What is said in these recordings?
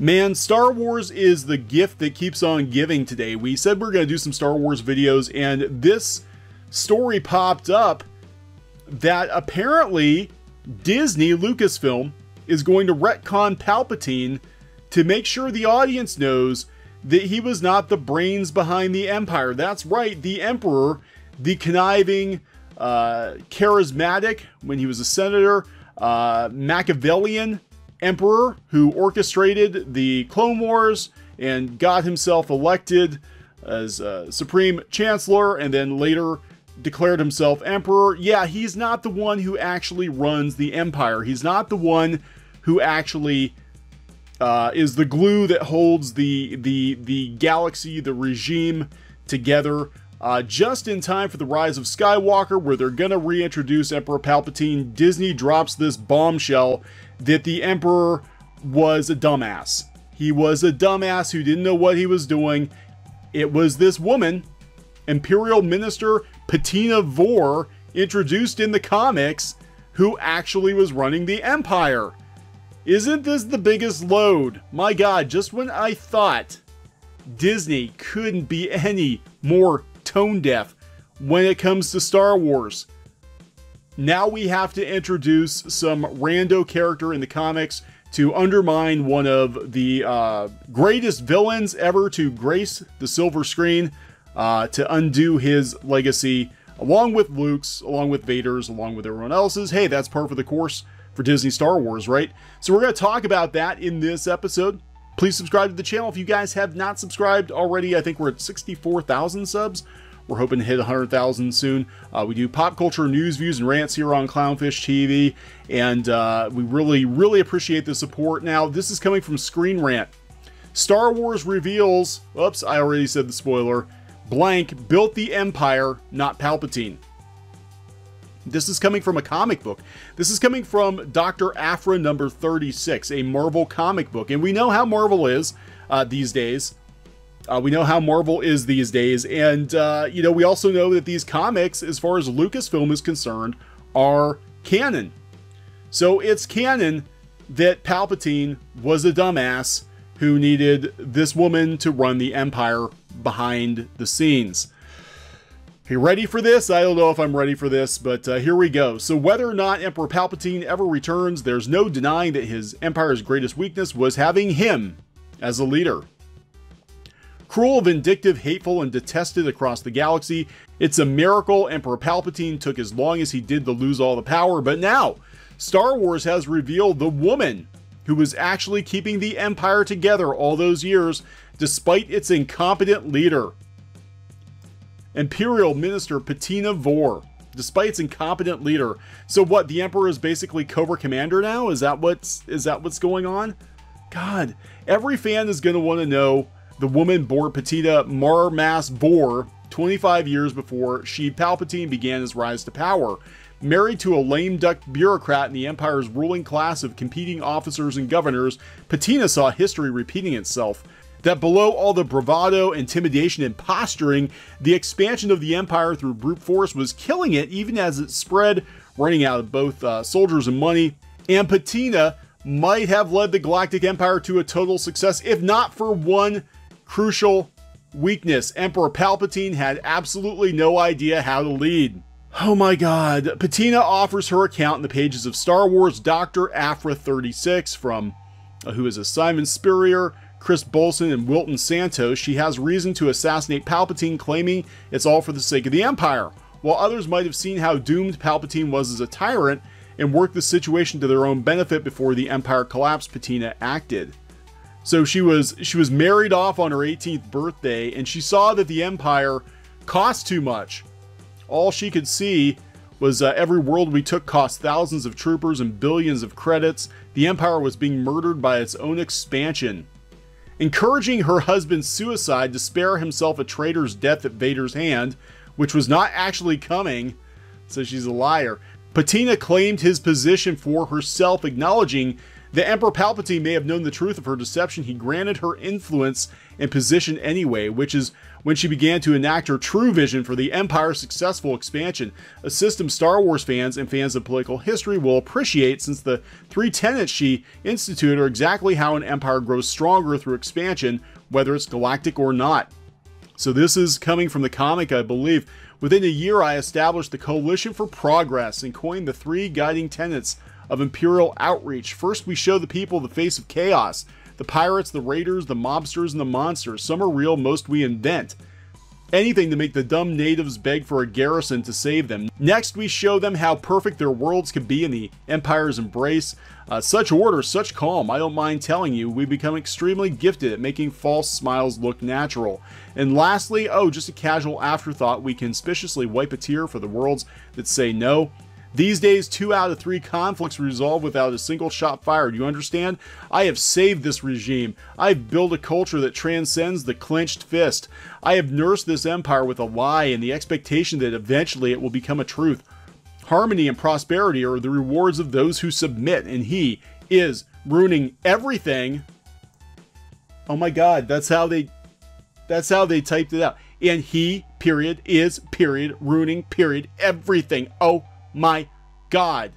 Man, Star Wars is the gift that keeps on giving today. We said we're going to do some Star Wars videos, and this story popped up that apparently Disney, Lucasfilm, is going to retcon Palpatine to make sure the audience knows that he was not the brains behind the Empire. That's right, the Emperor, the conniving, charismatic, when he was a senator, Machiavellian Emperor who orchestrated the Clone Wars and got himself elected as Supreme Chancellor and then later declared himself Emperor. Yeah, he's not the one who actually runs the Empire. He's not the one who actually is the glue that holds the galaxy, the regime together. Just in time for the Rise of Skywalker, where they're gonna reintroduce Emperor Palpatine, Disney drops this bombshell that the Emperor was a dumbass. He was a dumbass who didn't know what he was doing. It was this woman, Imperial Minister Patina Vor, introduced in the comics, who actually was running the Empire. Isn't this the biggest load? My God, just when I thought Disney couldn't be any more tone deaf when it comes to Star Wars, now we have to introduce some rando character in the comics to undermine one of the greatest villains ever to grace the silver screen, to undo his legacy, along with Luke's, along with Vader's, along with everyone else's. Hey, that's par for the course for Disney Star Wars, right? So we're going to talk about that in this episode. Please subscribe to the channel if you guys have not subscribed already. I think we're at 64,000 subs. We're hoping to hit 100,000 soon. We do pop culture news, views, and rants here on CLOWNFISH TV, and we really appreciate the support. Now, this is coming from Screen Rant. Star Wars reveals, oops, I already said the spoiler, blank built the Empire, not Palpatine. This is coming from a comic book. This is coming from Dr. Aphra number 36, a Marvel comic book. And we know how Marvel is these days. We know how Marvel is these days. And, you know, we also know that these comics, as far as Lucasfilm is concerned, are canon. So it's canon that Palpatine was a dumbass who needed this woman to run the Empire behind the scenes. Are you ready for this? I don't know if I'm ready for this, but here we go. So whether or not Emperor Palpatine ever returns, there's no denying that his Empire's greatest weakness was having him as a leader. Cruel, vindictive, hateful, and detested across the galaxy, it's a miracle Emperor Palpatine took as long as he did to lose all the power, but now Star Wars has revealed the woman who was actually keeping the Empire together all those years, despite its incompetent leader. Imperial Minister Patina Vor, despite its incompetent leader. So what, the Emperor is basically Cobra Commander now? Is that what's going on? God, every fan is going to want to know the woman bore Patina Marmas Vor 25 years before Sheev Palpatine began his rise to power. Married to a lame duck bureaucrat in the Empire's ruling class of competing officers and governors, Patina saw history repeating itself. That below all the bravado, intimidation, and posturing, the expansion of the Empire through brute force was killing it even as it spread, running out of both soldiers and money. And Patina might have led the Galactic Empire to a total success, if not for one crucial weakness. Emperor Palpatine had absolutely no idea how to lead. Oh my God. Patina offers her account in the pages of Star Wars Dr. Aphra 36 from, who is a Simon Spurrier, Chris Bolson, and Wilton Santos. She has reason to assassinate Palpatine, claiming it's all for the sake of the Empire. While others might have seen how doomed Palpatine was as a tyrant and worked the situation to their own benefit before the Empire collapsed, Patina acted. So she was married off on her 18th birthday, and she saw that the Empire cost too much. All she could see was every world we took cost thousands of troopers and billions of credits. The Empire was being murdered by its own expansion. Encouraging her husband's suicide to spare himself a traitor's death at Vader's hand, which was not actually coming, so she's a liar. Patina claimed his position for herself, acknowledging The Emperor Palpatine may have known the truth of her deception. He granted her influence and position anyway, which is when she began to enact her true vision for the Empire's successful expansion, a system Star Wars fans and fans of political history will appreciate, since the 3 tenets she instituted are exactly how an empire grows stronger through expansion, whether it's galactic or not. So this is coming from the comic, I believe. Within a year, I established the Coalition for Progress and coined the 3 guiding tenets of Imperial outreach. First, we show the people the face of chaos. The pirates, the raiders, the mobsters, and the monsters. Some are real, most we invent. Anything to make the dumb natives beg for a garrison to save them. Next, we show them how perfect their worlds could be in the Empire's embrace. Such order, such calm. I don't mind telling you, we become extremely gifted at making false smiles look natural. And lastly, oh, just a casual afterthought, we conspicuously wipe a tear for the worlds that say no. These days, 2 out of 3 conflicts resolve without a single shot fired. You understand? I have saved this regime. I've built a culture that transcends the clenched fist. I have nursed this empire with a lie and the expectation that eventually it will become a truth. Harmony and prosperity are the rewards of those who submit, and he is ruining everything. Oh my God, that's how they typed it out. And he, period, is, period, ruining, period, everything. Oh my God.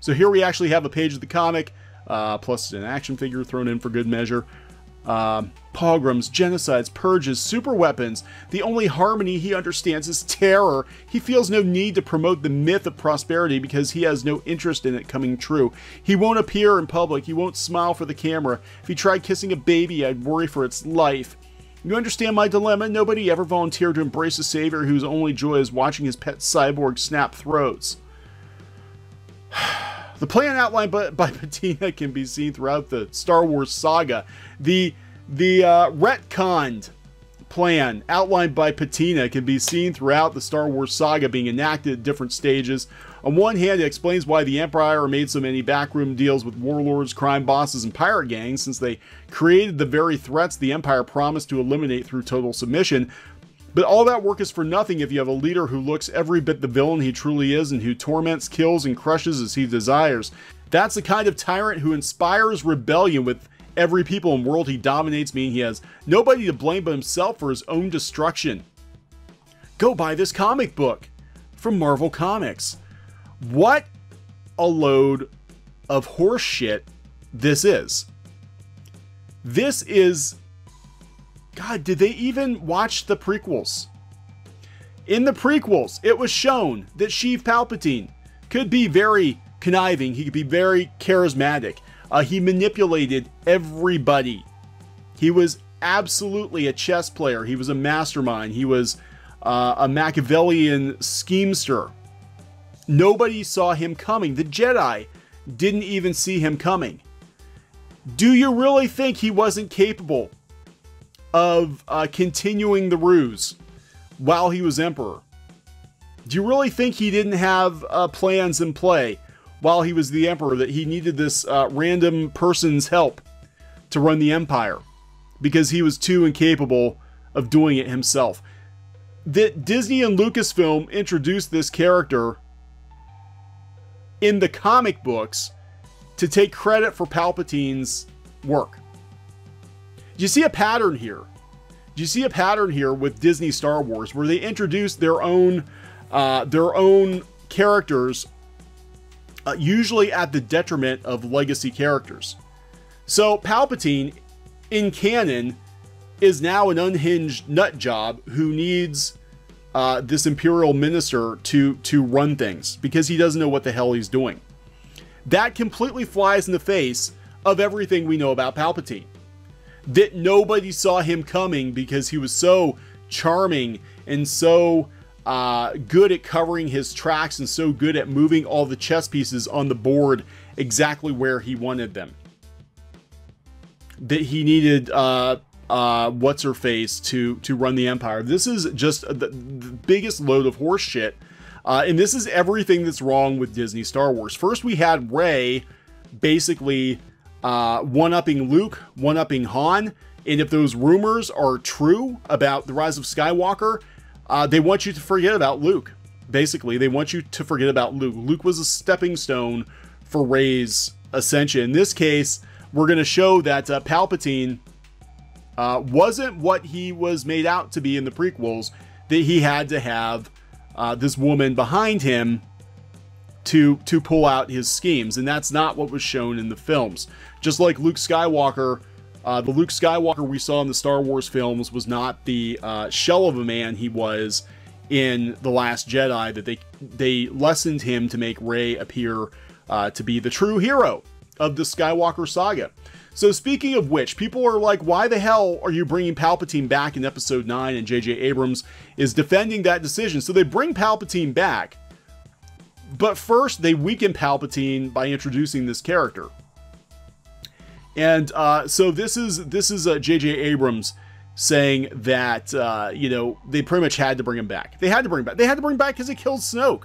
So here we actually have a page of the comic, plus an action figure thrown in for good measure. Pogroms, genocides, purges, super weapons. The only harmony he understands is terror. He feels no need to promote the myth of prosperity because he has no interest in it coming true. He won't appear in public. He won't smile for the camera. If he tried kissing a baby, I'd worry for its life. You understand my dilemma? Nobody ever volunteered to embrace a savior whose only joy is watching his pet cyborg snap throats. The plan outlined by Patina can be seen throughout the Star Wars saga. The retconned plan outlined by Patina can be seen throughout the Star Wars saga, being enacted at different stages. On one hand, it explains why the Empire made so many backroom deals with warlords, crime bosses, and pirate gangs, since they created the very threats the Empire promised to eliminate through total submission. But all that work is for nothing if you have a leader who looks every bit the villain he truly is and who torments, kills, and crushes as he desires. That's the kind of tyrant who inspires rebellion with every people and world he dominates, meaning he has nobody to blame but himself for his own destruction. Go buy this comic book from Marvel Comics. What a load of horse shit this is. This is... God, did they even watch the prequels? In the prequels, it was shown that Sheev Palpatine could be very conniving. He could be very charismatic. He manipulated everybody. He was absolutely a chess player. He was a mastermind. He was a Machiavellian schemester. Nobody saw him coming. The Jedi didn't even see him coming. Do you really think he wasn't capable of continuing the ruse while he was Emperor? Do you really think he didn't have plans in play while he was the Emperor, that he needed this random person's help to run the Empire because he was too incapable of doing it himself? That Disney and Lucasfilm introduced this character in the comic books to take credit for Palpatine's work. Do you see a pattern here? Do you see a pattern here with Disney Star Wars where they introduce their own characters, usually at the detriment of legacy characters? So Palpatine, in canon, is now an unhinged nut job who needs this Imperial minister to run things because he doesn't know what the hell he's doing. That completely flies in the face of everything we know about Palpatine. That nobody saw him coming because he was so charming and so good at covering his tracks and so good at moving all the chess pieces on the board exactly where he wanted them. That he needed what's-her-face to run the Empire. This is just the biggest load of horse shit. And this is everything that's wrong with Disney Star Wars. First, we had Rey basically one-upping Luke, one-upping Han. And if those rumors are true about the Rise of Skywalker, they want you to forget about Luke. Basically, they want you to forget about Luke. Luke was a stepping stone for Rey's ascension. In this case, we're going to show that Palpatine wasn't what he was made out to be in the prequels, that he had to have this woman behind him to pull out his schemes, and that's not what was shown in the films. Just like Luke Skywalker, the Luke Skywalker we saw in the Star Wars films was not the shell of a man he was in The Last Jedi, that they lessened him to make Rey appear to be the true hero of the Skywalker saga. So speaking of which, people are like, why the hell are you bringing Palpatine back in Episode 9? And J.J. Abrams is defending that decision. So they bring Palpatine back, but first they weaken Palpatine by introducing this character. And so this is J.J. Abrams saying that, you know, they pretty much had to bring him back. They had to bring him back. They had to bring him back because he killed Snoke.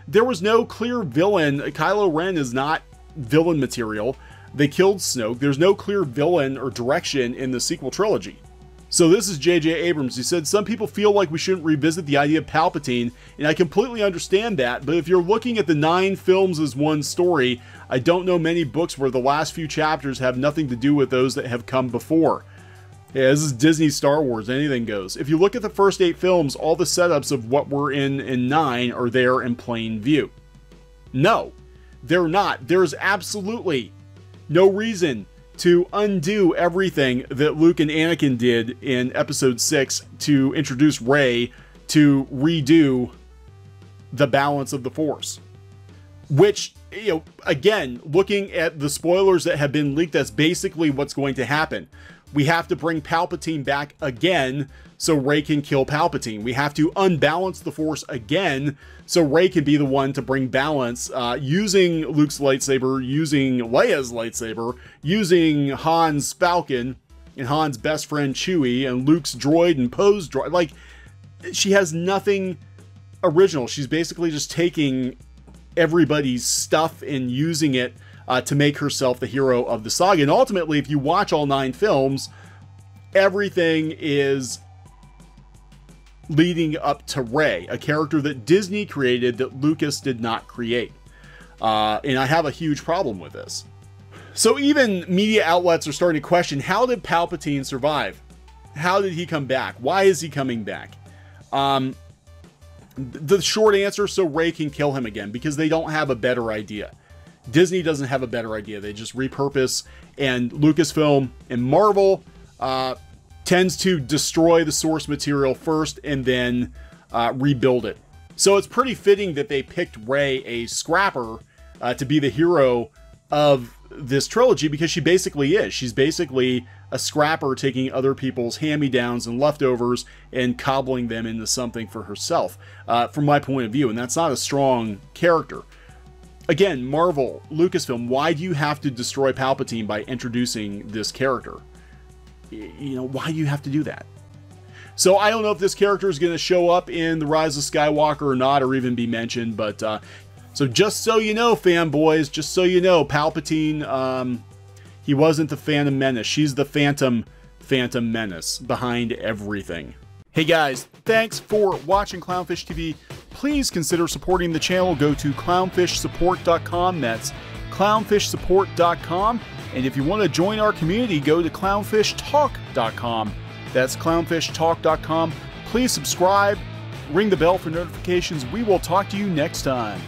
There was no clear villain. Kylo Ren is not villain material. They killed Snoke. There's no clear villain or direction in the sequel trilogy. So this is J.J. Abrams. He said, some people feel like we shouldn't revisit the idea of Palpatine, and I completely understand that, but if you're looking at the 9 films as one story, I don't know many books where the last few chapters have nothing to do with those that have come before. Yeah, this is Disney Star Wars, anything goes. If you look at the first 8 films, all the setups of what we're in 9 are there in plain view. No, they're not. There's absolutely no reason to undo everything that Luke and Anakin did in Episode 6 to introduce Rey to redo the balance of the Force. Which, you know, again, looking at the spoilers that have been leaked, that's basically what's going to happen. We have to bring Palpatine back again so Rey can kill Palpatine. We have to unbalance the Force again so Rey can be the one to bring balance, using Luke's lightsaber, using Leia's lightsaber, using Han's Falcon and Han's best friend Chewie and Luke's droid and Poe's droid. Like, she has nothing original. She's basically just taking everybody's stuff and using it to make herself the hero of the saga. And ultimately, if you watch all 9 films, everything is leading up to Rey, a character that Disney created that Lucas did not create. And I have a huge problem with this. So even media outlets are starting to question, how did Palpatine survive? How did he come back? Why is he coming back? The short answer, so Rey can kill him again, because they don't have a better idea. Disney doesn't have a better idea. They just repurpose, and Lucasfilm and Marvel tends to destroy the source material first and then rebuild it. So it's pretty fitting that they picked Rey, a scrapper, to be the hero of this trilogy, because she basically is. She's basically a scrapper taking other people's hand-me-downs and leftovers and cobbling them into something for herself, from my point of view, and that's not a strong character. Again, Marvel, Lucasfilm, why do you have to destroy Palpatine by introducing this character? You know, why do you have to do that? So I don't know if this character is going to show up in the Rise of Skywalker or not, or even be mentioned, but so just so you know, fanboys, just so you know, Palpatine, he wasn't the Phantom Menace. She's the Phantom Menace behind everything. Hey guys, thanks for watching Clownfish TV. Please consider supporting the channel. Go to clownfishsupport.com. That's clownfishsupport.com. And if you want to join our community, go to clownfishtalk.com. That's clownfishtalk.com. Please subscribe, ring the bell for notifications. We will talk to you next time.